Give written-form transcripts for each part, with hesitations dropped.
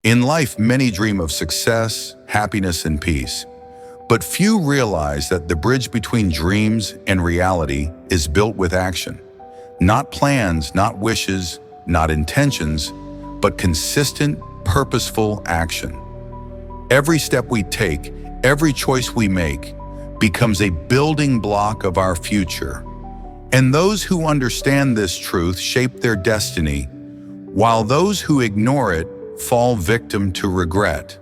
In life, many dream of success, happiness, and peace. But few realize that the bridge between dreams and reality is built with action. Not plans, not wishes, not intentions, but consistent, purposeful action. Every step we take, every choice we make, becomes a building block of our future. And those who understand this truth shape their destiny, while those who ignore it fall victim to regret.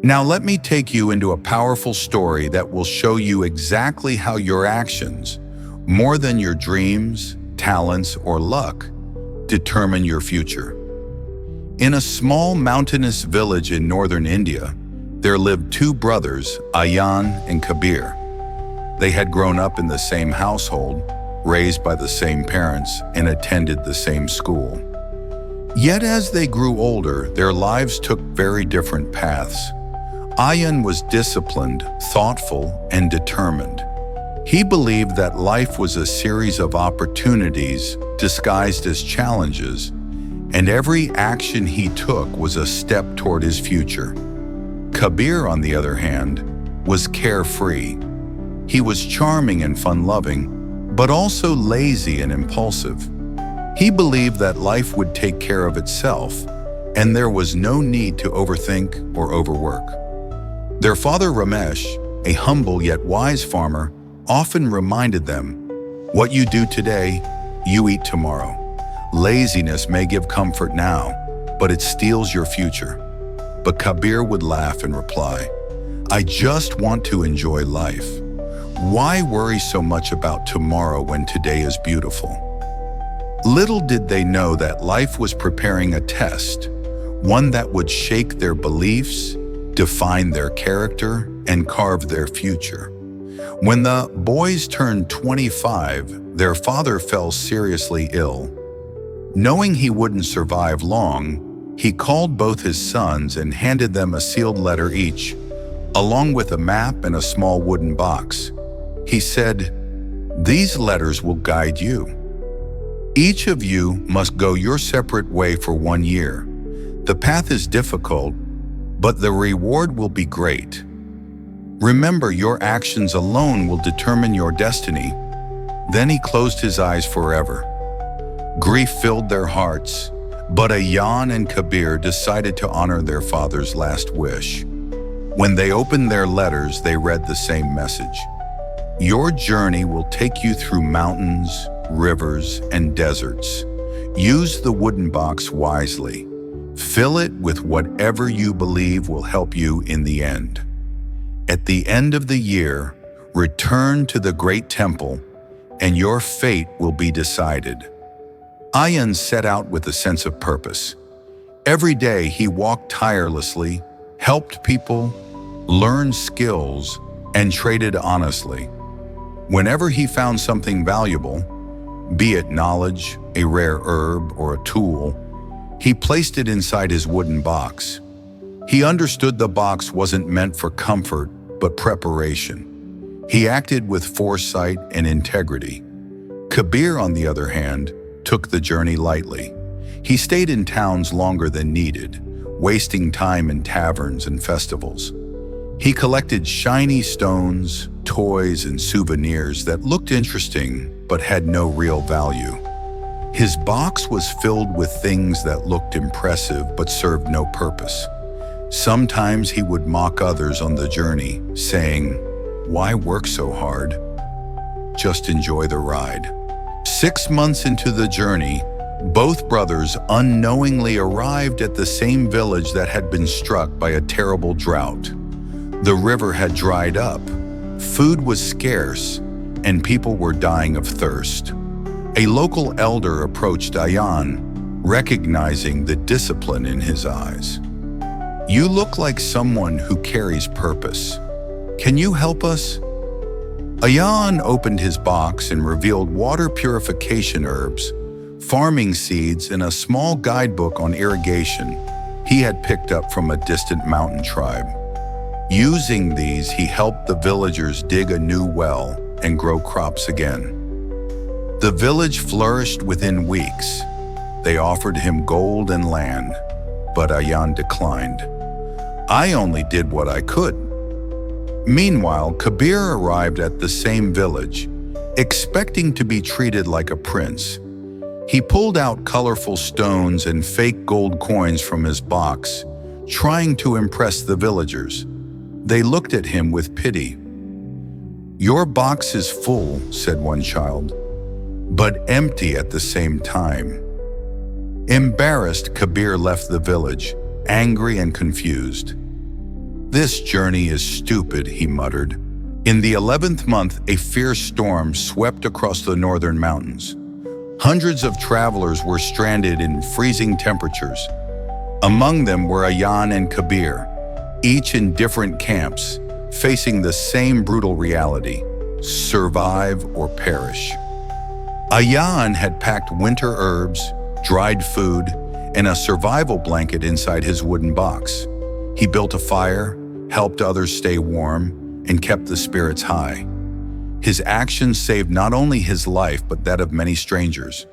Now let me take you into a powerful story that will show you exactly how your actions, more than your dreams, talents, or luck, determine your future. In a small mountainous village in northern India, there lived two brothers, Ayaan and Kabir. They had grown up in the same household, raised by the same parents, and attended the same school. Yet as they grew older, their lives took very different paths. Ayaan was disciplined, thoughtful, and determined. He believed that life was a series of opportunities disguised as challenges, and every action he took was a step toward his future. Kabir, on the other hand, was carefree. He was charming and fun-loving, but also lazy and impulsive. He believed that life would take care of itself, and there was no need to overthink or overwork. Their father Ramesh, a humble yet wise farmer, often reminded them, "What you do today, you eat tomorrow. Laziness may give comfort now, but it steals your future." But Kabir would laugh and reply, "I just want to enjoy life. Why worry so much about tomorrow when today is beautiful?" Little did they know that life was preparing a test, one that would shake their beliefs, define their character, and carve their future. When the boys turned 25, their father fell seriously ill. Knowing he wouldn't survive long, he called both his sons and handed them a sealed letter each, along with a map and a small wooden box. He said, "These letters will guide you. Each of you must go your separate way for 1 year. The path is difficult, but the reward will be great. Remember, your actions alone will determine your destiny." Then he closed his eyes forever. Grief filled their hearts, but Ayaan and Kabir decided to honor their father's last wish. When they opened their letters, they read the same message. "Your journey will take you through mountains, rivers, and deserts. Use the wooden box wisely. Fill it with whatever you believe will help you in the end. At the end of the year, return to the great temple, and your fate will be decided." Ayaan set out with a sense of purpose. Every day he walked tirelessly, helped people, learned skills, and traded honestly. Whenever he found something valuable, be it knowledge, a rare herb, or a tool, he placed it inside his wooden box. He understood the box wasn't meant for comfort, but preparation. He acted with foresight and integrity. Kabir, on the other hand, took the journey lightly. He stayed in towns longer than needed, wasting time in taverns and festivals. He collected shiny stones, toys, and souvenirs that looked interesting but had no real value. His box was filled with things that looked impressive but served no purpose. Sometimes he would mock others on the journey, saying, "Why work so hard? Just enjoy the ride." 6 months into the journey, both brothers unknowingly arrived at the same village that had been struck by a terrible drought. The river had dried up, food was scarce, and people were dying of thirst. A local elder approached Ayaan, recognizing the discipline in his eyes. "You look like someone who carries purpose. Can you help us?" Ayaan opened his box and revealed water purification herbs, farming seeds, and a small guidebook on irrigation he had picked up from a distant mountain tribe. Using these, he helped the villagers dig a new well and grow crops again. The village flourished within weeks. They offered him gold and land, but Ayaan declined. "I only did what I could." Meanwhile, Kabir arrived at the same village, expecting to be treated like a prince. He pulled out colorful stones and fake gold coins from his box, trying to impress the villagers. They looked at him with pity. "Your box is full," said one child, "but empty at the same time." Embarrassed, Kabir left the village, angry and confused. "This journey is stupid," he muttered. In the 11th month, a fierce storm swept across the northern mountains. Hundreds of travelers were stranded in freezing temperatures. Among them were Ayaan and Kabir, each in different camps, facing the same brutal reality: survive or perish. Ayaan had packed winter herbs, dried food, and a survival blanket inside his wooden box. He built a fire, helped others stay warm, and kept the spirits high. His actions saved not only his life but that of many strangers.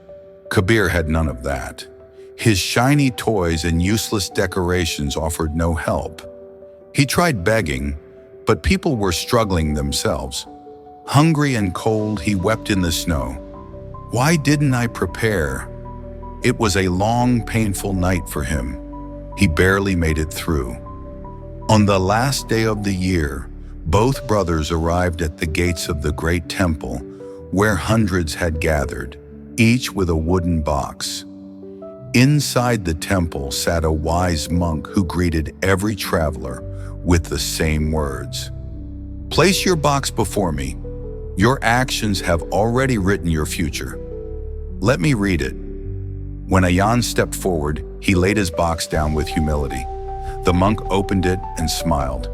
Kabir had none of that. His shiny toys and useless decorations offered no help. He tried begging, but people were struggling themselves. Hungry and cold, he wept in the snow. "Why didn't I prepare?" It was a long, painful night for him. He barely made it through. On the last day of the year, both brothers arrived at the gates of the great temple, where hundreds had gathered, each with a wooden box. Inside the temple sat a wise monk who greeted every traveler with the same words: "Place your box before me. Your actions have already written your future. Let me read it." When Ayaan stepped forward, he laid his box down with humility. The monk opened it and smiled.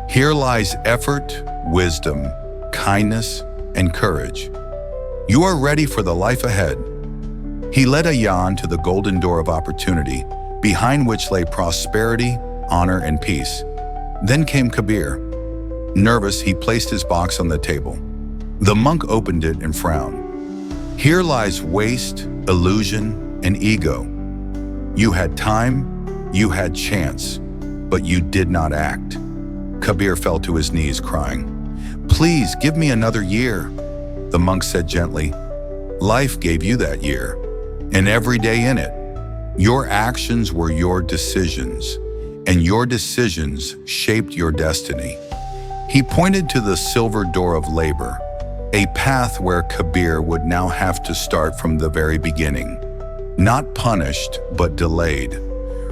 "Here lies effort, wisdom, kindness, and courage. You are ready for the life ahead." He led Ayaan to the golden door of opportunity, behind which lay prosperity, honor, and peace. Then came Kabir. Nervous, he placed his box on the table. The monk opened it and frowned. "Here lies waste, illusion, and ego. You had time, you had chance, but you did not act." Kabir fell to his knees, crying. "Please give me another year." The monk said gently, "Life gave you that year, and every day in it. Your actions were your decisions, and your decisions shaped your destiny." He pointed to the silver door of labor, a path where Kabir would now have to start from the very beginning. Not punished, but delayed.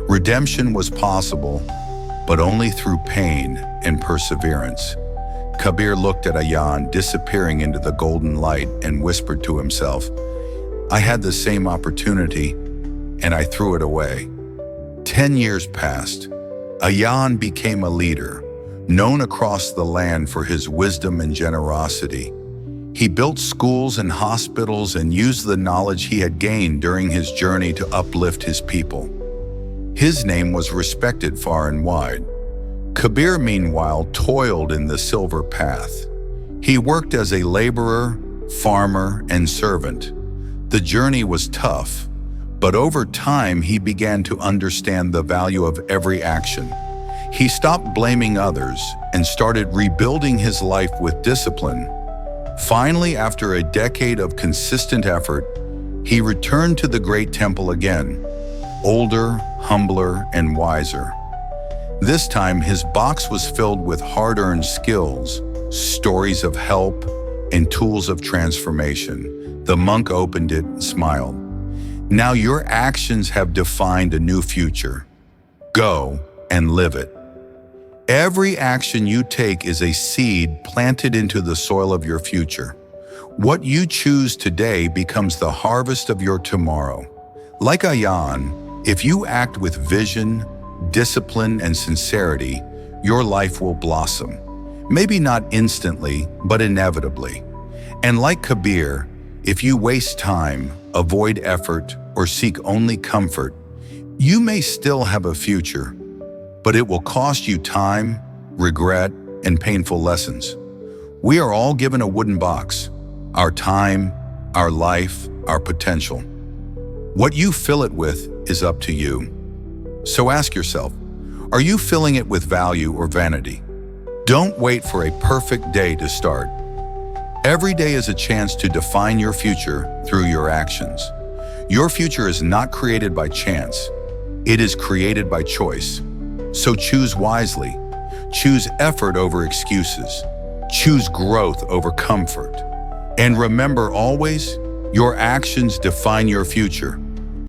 Redemption was possible, but only through pain and perseverance. Kabir looked at Ayaan disappearing into the golden light and whispered to himself, "I had the same opportunity, and I threw it away." 10 years passed. Ayaan became a leader, known across the land for his wisdom and generosity. He built schools and hospitals and used the knowledge he had gained during his journey to uplift his people. His name was respected far and wide. Kabir, meanwhile, toiled in the silver path. He worked as a laborer, farmer, and servant. The journey was tough, but over time he began to understand the value of every action. He stopped blaming others and started rebuilding his life with discipline. Finally, after a decade of consistent effort, he returned to the great temple again, older, humbler, and wiser. This time, his box was filled with hard-earned skills, stories of help, and tools of transformation. The monk opened it and smiled. "Now your actions have defined a new future. Go and live it." Every action you take is a seed planted into the soil of your future. What you choose today becomes the harvest of your tomorrow. Like Ayaan, if you act with vision, discipline, and sincerity, your life will blossom. Maybe not instantly, but inevitably. And like Kabir, if you waste time, avoid effort, or seek only comfort, you may still have a future, but it will cost you time, regret, and painful lessons. We are all given a wooden box, our time, our life, our potential. What you fill it with is up to you. So ask yourself, are you filling it with value or vanity? Don't wait for a perfect day to start. Every day is a chance to define your future through your actions. Your future is not created by chance. It is created by choice. So choose wisely. Choose effort over excuses. Choose growth over comfort. And remember always, your actions define your future.